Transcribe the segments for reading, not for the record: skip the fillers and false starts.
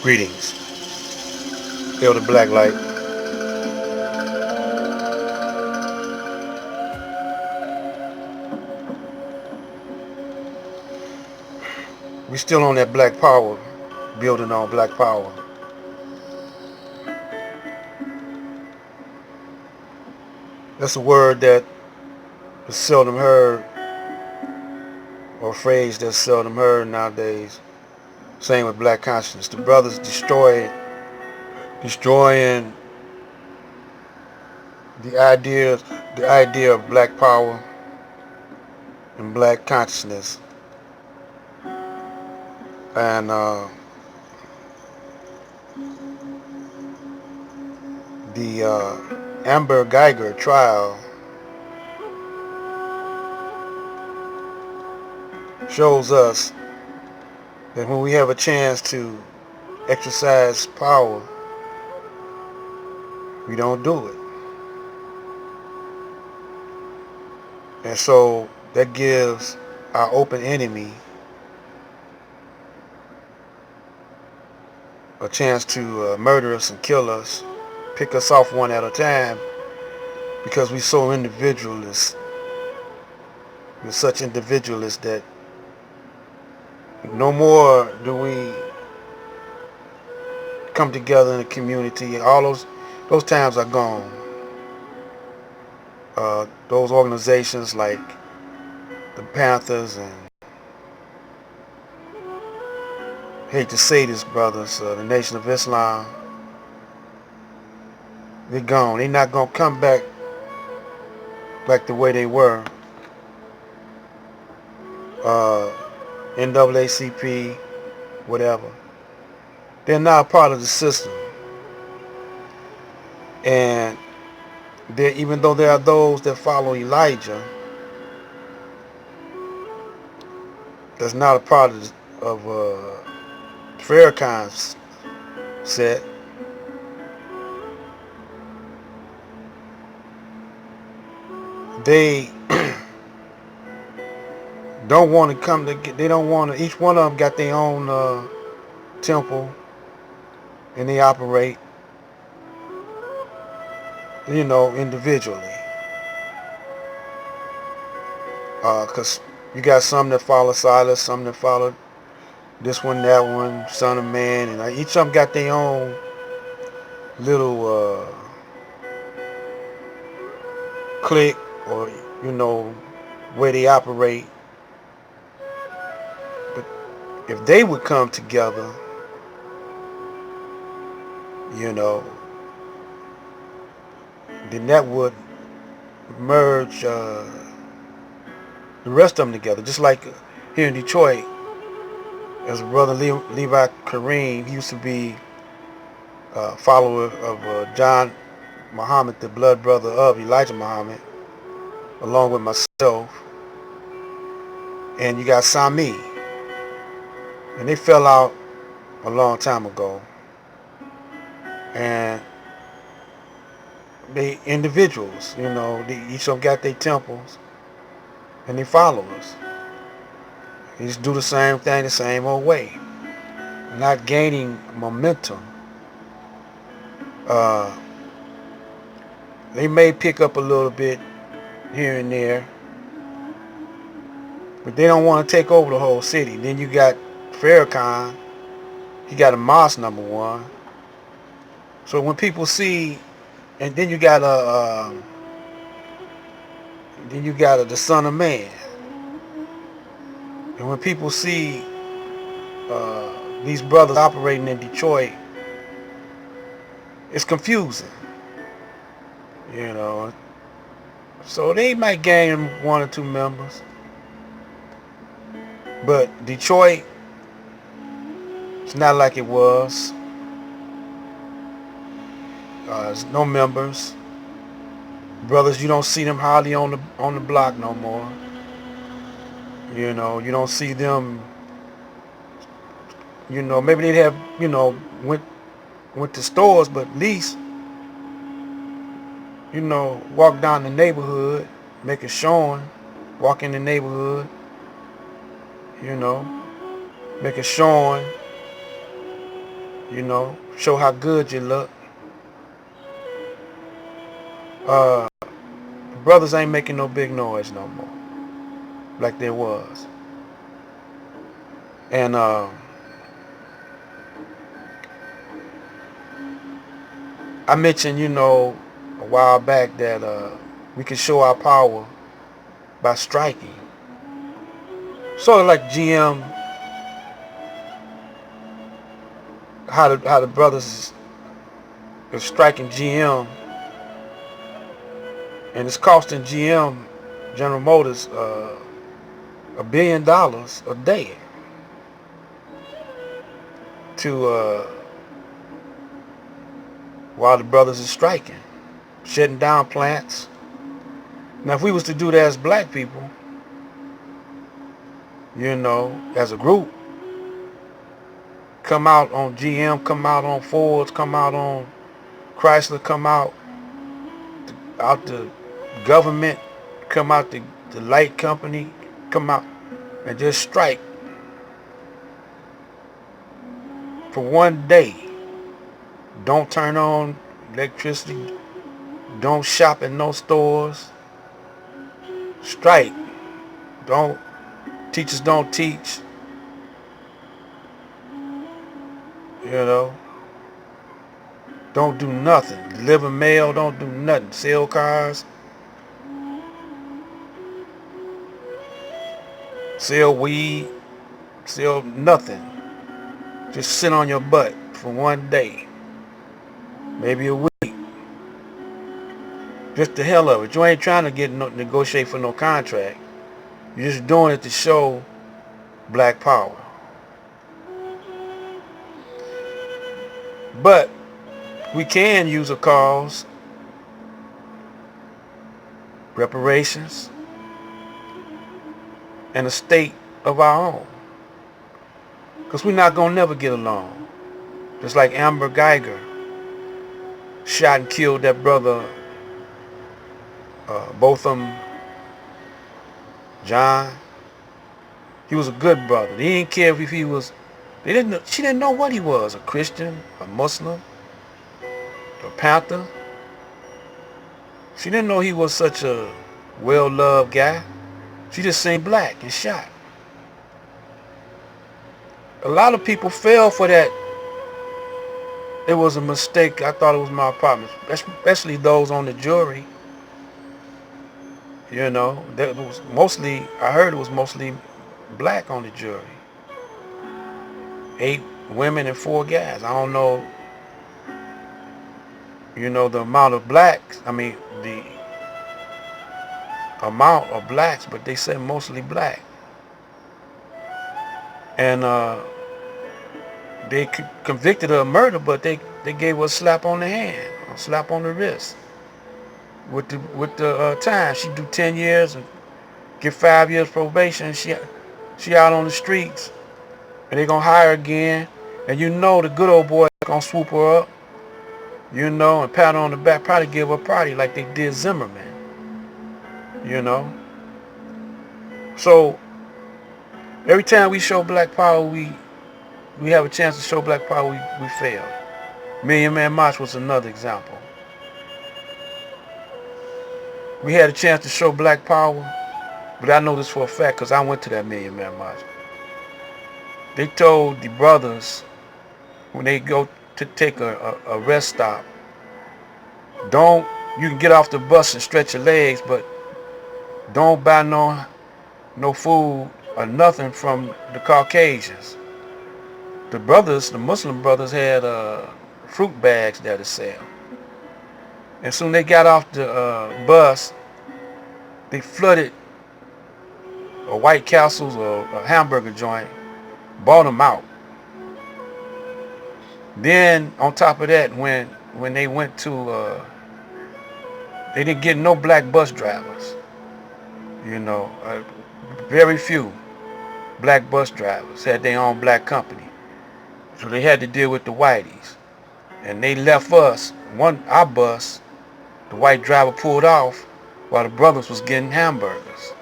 Greetings, Elder Blacklight. We still on that Black Power, building on Black Power. That's a word that is seldom heard, or a phrase that's seldom heard nowadays. Same with Black consciousness. The brothers destroying the idea, the idea of Black Power and Black consciousness, and the Amber Geiger trial shows us that when we have a chance to exercise power, we don't do it. And so that gives our open enemy a chance to murder us and kill us, pick us off one at a time, because we're so individualist. We're such individualists that no more do we come together in a community. All those times are gone. Those organizations like the Panthers and, hate to say this, brothers, the Nation of Islam, they're gone. They're not gonna come back like the way they were. Uh, NAACP, whatever. They're now a part of the system, and even though there are those that follow Elijah, that's not a part of Farrakhan's set. They don't want to come to. They don't want to. Each one of them got their own temple, and they operate, individually. Because you got some that follow Silas, some that follow this one, that one, Son of Man, and each of them got their own little clique, or way they operate. But if they would come together, then that would merge the rest of them together. Just like here in Detroit, as brother Levi Kareem, he used to be a follower of John Muhammad, the blood brother of Elijah Muhammad, along with myself. And you got Sami, and they fell out a long time ago. And they individuals, each of them got their temples and they followers. They just do the same thing the same old way, not gaining momentum. They may pick up a little bit here and there, but they don't want to take over the whole city. Then you got Farrakhan. He got a mosque, number one. So when people see, and then you got the Son of Man. And when people see these brothers operating in Detroit, it's confusing. So they might gain one or two members. But Detroit, it's not like it was. There's no members. Brothers, you don't see them hardly on the block no more. You don't see them. Maybe they'd have went to stores, but at least walk down the neighborhood, make a showing, walk in the neighborhood, make a showing, show how good you look. Brothers ain't making no big noise no more, like there was. And I mentioned, a while back that we can show our power by striking. Sort of like GM, how the brothers is striking GM, and it's costing GM, General Motors, $1 billion a day to while the brothers is striking, shutting down plants. Now, if we was to do that as black people, as a group, come out on GM, come out on Fords, come out on Chrysler, come out the government, come out the light company, come out and just strike for one day. Don't turn on electricity. Don't shop in no stores. Strike. Teachers don't teach. Don't do nothing. Deliver mail, don't do nothing. Sell cars. Sell weed. Sell nothing. Just sit on your butt for one day. Maybe a week. Just the hell of it. You ain't trying to negotiate for no contract. You're just doing it to show black power. But we can use a cause, reparations, and a state of our own. Because we're not going to never get along. Just like Amber Geiger shot and killed that brother, both of them, John. He was a good brother. He didn't care if he was, she didn't know what he was, a Christian, a Muslim, a Panther. She didn't know he was such a well-loved guy. She just seen black and shot. A lot of people fell for that. It was a mistake. I thought it was my apartment, especially those on the jury. That was mostly, I heard it was mostly black on the jury. 8 women and 4 guys. I don't know, the amount of blacks, the amount of blacks, but they said mostly black. And they convicted her of murder, but they gave her a slap on the hand, a slap on the wrist. With the time, she do 10 years and get 5 years probation. She out on the streets, and they gonna hire her again. And the good old boy gonna swoop her up, and pat her on the back, probably give her a party like they did Zimmerman. So every time we show black power, we have a chance to show black power, we fail. Million Man March was another example. We had a chance to show black power, but I know this for a fact because I went to that Million Man March. They told the brothers when they go to take a rest stop, you can get off the bus and stretch your legs, but don't buy no food or nothing from the Caucasians. The Muslim brothers had fruit bags there to sell. And soon they got off the bus, they flooded a White Castle's or a hamburger joint, bought them out. Then on top of that, when they went to, they didn't get no black bus drivers. Very few black bus drivers had their own black company. So they had to deal with the whiteys. And they left us, our bus, the white driver pulled off while the brothers was getting hamburgers.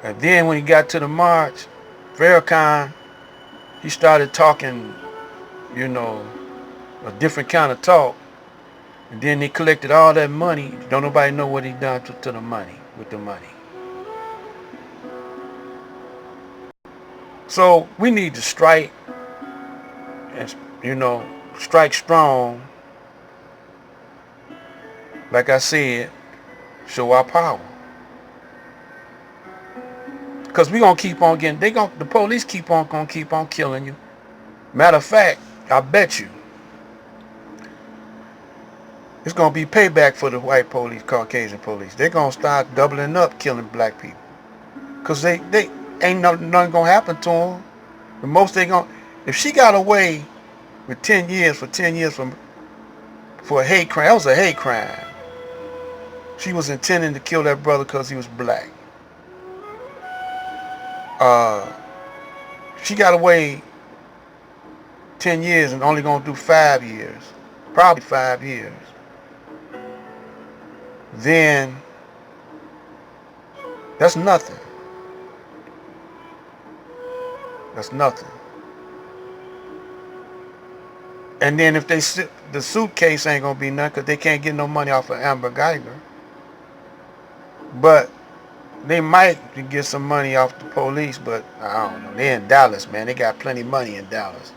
And then when he got to the march, Farrakhan he started talking, you know, a different kind of talk. And then they collected all that money. Don't nobody know what he done to the money, with the money. So we need to strike, and strike strong. Like I said, show our power. Cause we gonna keep on getting. The police gonna keep on killing you. Matter of fact, I bet you it's gonna be payback for the white police, Caucasian police. They're gonna start doubling up, killing black people. Cause they ain't nothing gonna happen to them. The most they gonna, if she got away with 10 years for a hate crime, that was a hate crime. She was intending to kill that brother because he was black. Uh, she got away 10 years and only gonna do 5 years, probably 5 years. Then that's nothing. That's nothing. And then if the suitcase ain't gonna be nothing because they can't get no money off of Amber Geiger. But they might get some money off the police, but I don't know. They're in Dallas, man. They got plenty of money in Dallas.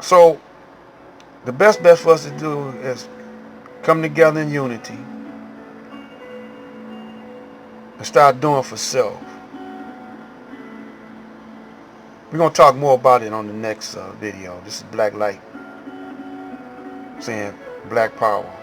So the best bet for us to do is come together in unity and start doing for self. We're going to talk more about it on the next video. This is Black Light saying Black Power.